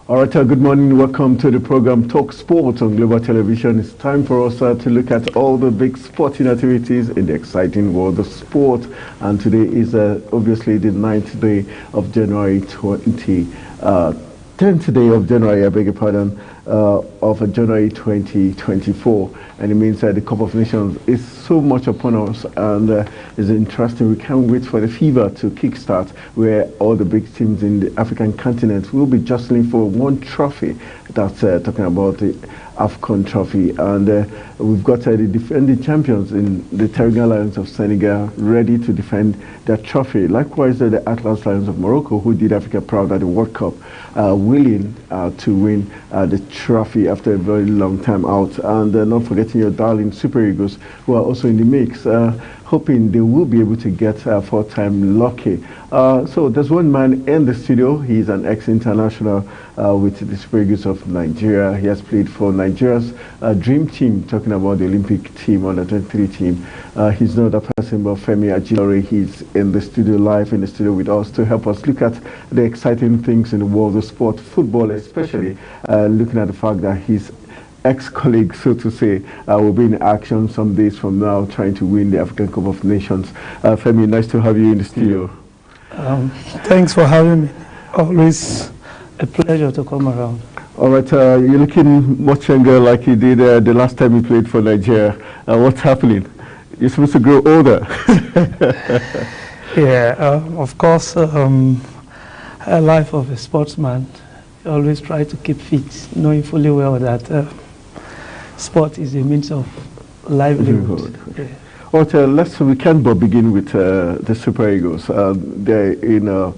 All right, good morning. Welcome to the program Talk Sport on Global Television. It's time for us to look at all the big sporting activities in the exciting world of sport. And today is obviously the 9th day of January 10th day of January, I beg your pardon, of January 2024. And it means that the Cup of Nations is so much upon us, and it's interesting. We can't wait for the fever to kickstart, where all the big teams in the African continent will be jostling for one trophy. That's talking about the AFCON trophy. And we've got the defending champions in the Teranga Lions of Senegal ready to defend their trophy. Likewise, the Atlas Lions of Morocco, who did Africa proud at the World Cup, willing to win the trophy after a very long time out. And not forgetting your darling Super Eagles, who are also in the mix, hoping they will be able to get four-time lucky. So there's one man in the studio. He's an ex-international with the Super Eagles of Nigeria. He has played for Nigeria's dream team, talking about the Olympic team, under 23 team. He's not a person but Femi Ajilore. He's in the studio, live in the studio with us to help us look at the exciting things in the world of sport, football especially, looking at the fact that he's ex-colleague, so to say, will be in action some days from now trying to win the African Cup of Nations. Femi, nice to have you in the studio. Thanks for having me. Always a pleasure to come around. All right, you're looking much younger like you did the last time you played for Nigeria. What's happening? You're supposed to grow older. Yeah, of course, a life of a sportsman, you always try to keep fit, knowing fully well that sport is a means of livelihood. Yeah. Well, we can but begin with the Super Eagles. They're in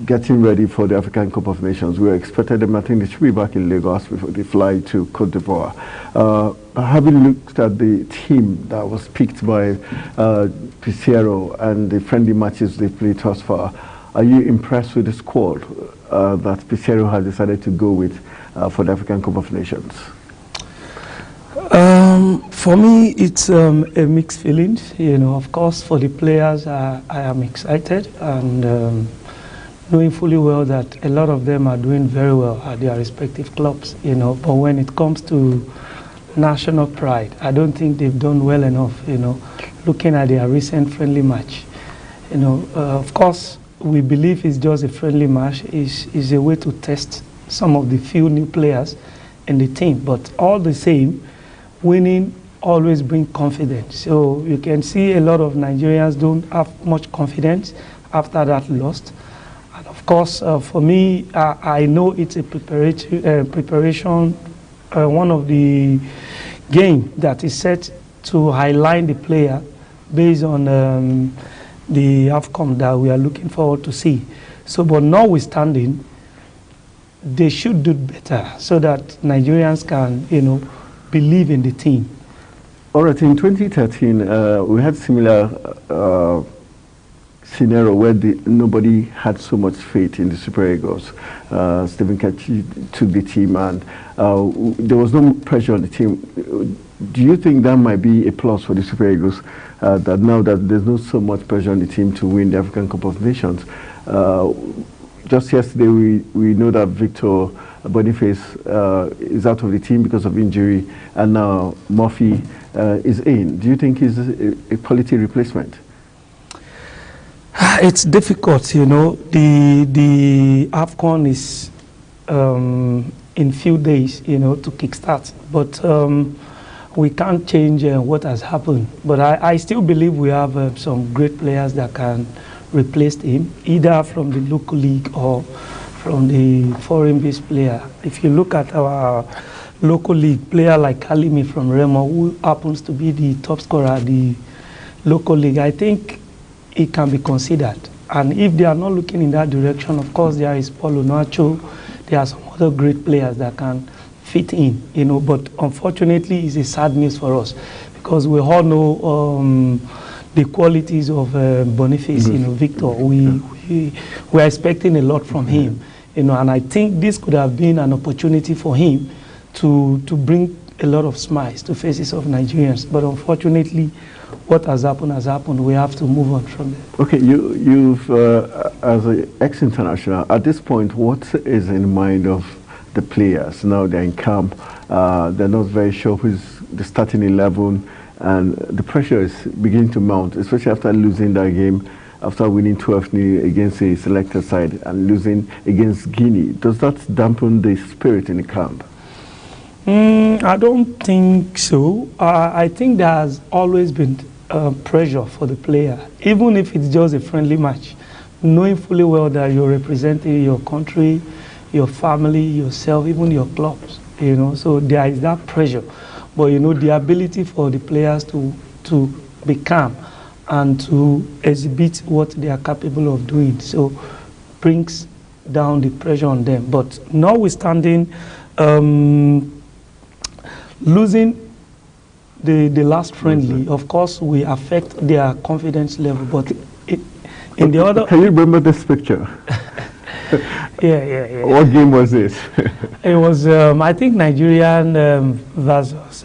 getting ready for the African Cup of Nations. We expected them, I think they should be back in Lagos before they fly to Cote d'Ivoire. Having looked at the team that was picked by Peseiro and the friendly matches they played thus far, are you impressed with the squad that Peseiro has decided to go with for the African Cup of Nations? For me, it's a mixed feeling. You know, of course, for the players, I am excited, and knowing fully well that a lot of them are doing very well at their respective clubs. You know, but when it comes to national pride, I don't think they've done well enough. You know, looking at their recent friendly match, you know, of course, we believe it's just a friendly match. Is a way to test some of the few new players in the team, but all the same, winning always brings confidence. So you can see a lot of Nigerians don't have much confidence after that loss. And of course, for me, I know it's a preparation, one of the game that is set to highlight the player based on the outcome that we are looking forward to see. So, but notwithstanding, they should do better so that Nigerians can, you know, believe in the team. All right, in 2013, we had similar scenario where nobody had so much faith in the Super Eagles. Stephen Kechi took the team, and there was no pressure on the team. Do you think that might be a plus for the Super Eagles, that now that there's not so much pressure on the team to win the African Cup of Nations? Just yesterday, we know that Victor Boniface is out of the team because of injury, and now Murphy is in. Do you think he's a quality replacement? It's difficult, you know. The AFCON is in few days, you know, to kickstart. But we can't change what has happened. But I still believe we have some great players that can replace him, either from the local league or from the foreign-based player. If you look at our local league player like Kalimi from Remo, who happens to be the top scorer at the local league, I think it can be considered. And if they are not looking in that direction, of course, there is Paulo Nacho. There are some other great players that can fit in, you know. But unfortunately, it's a sad news for us because we all know the qualities of Boniface, you know, Victor. We are expecting a lot from him, you know. And I think this could have been an opportunity for him to bring a lot of smiles to faces of Nigerians. But unfortunately, what has happened. We have to move on from there. Okay, you've as an ex-international, at this point, what is in the mind of the players. Now they're in camp. They're not very sure who's the starting 11, and the pressure is beginning to mount, especially after losing that game, after winning 12-0 against a selected side and losing against Guinea. Does that dampen the spirit in the camp? I don't think so. I think there has always been pressure for the player, even if it's just a friendly match, knowing fully well that you're representing your country, your family, yourself, even your clubs, you know, so there is that pressure. But, you know, the ability for the players to be calm and to exhibit what they are capable of doing, so brings down the pressure on them. But notwithstanding, losing the last friendly, of course, will affect their confidence level. But in the other... Can you remember this picture? Yeah. What game was this? It was, I think, Nigerian versus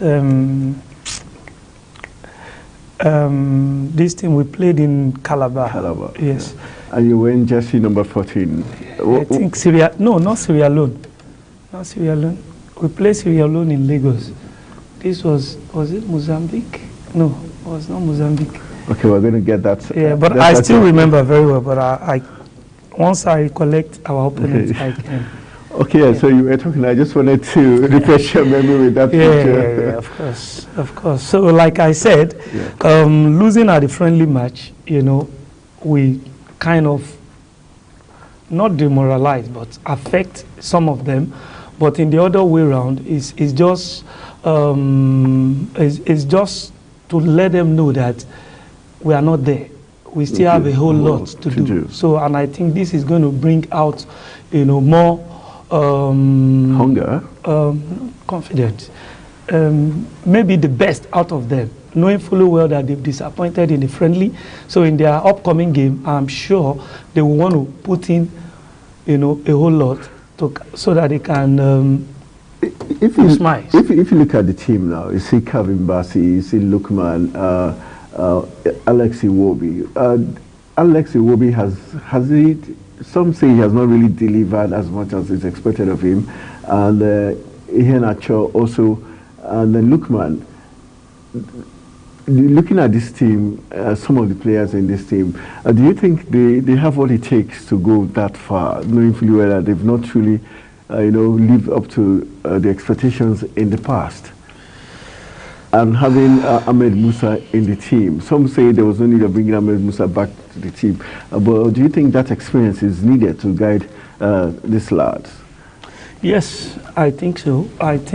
this team we played in Calabar. Calabar. Yes. Yeah. And you were in jersey number 14. I think Syria. No, not Sierra Leone. Not Sierra Leone. We played Sierra Leone in Lagos. This was it Mozambique? No, it was not Mozambique. Okay, we're going to get that. Yeah, but I still remember very well. But I once I collect our opponents, okay. I can. Okay, yeah. So you were talking. I just wanted to refresh your memory with that picture. Yeah, of course. So, like I said, losing at the friendly match, you know, we kind of not demoralize, but affect some of them. But in the other way around, is just to let them know that we are not there. We still have a whole lot to do. So, and I think this is going to bring out, you know, more hunger, confidence, maybe the best out of them, knowing fully well that they've disappointed in the friendly. So in their upcoming game, I'm sure they will want to put in, you know, a whole lot so that they can smile. If you look at the team now, you see Calvin Bassey, you see Lookman, Alex Iwobi. Alex Iwobi has he? Some say he has not really delivered as much as is expected of him, and Iheanacho also, and then Lookman. Looking at this team, some of the players in this team, do you think they have what it takes to go that far, knowing fully well that they've not truly, you know, lived up to the expectations in the past? And having Ahmed Musa in the team, some say there was no need of bringing Ahmed Musa back to the team. But do you think that experience is needed to guide these lads? Yes, I think so.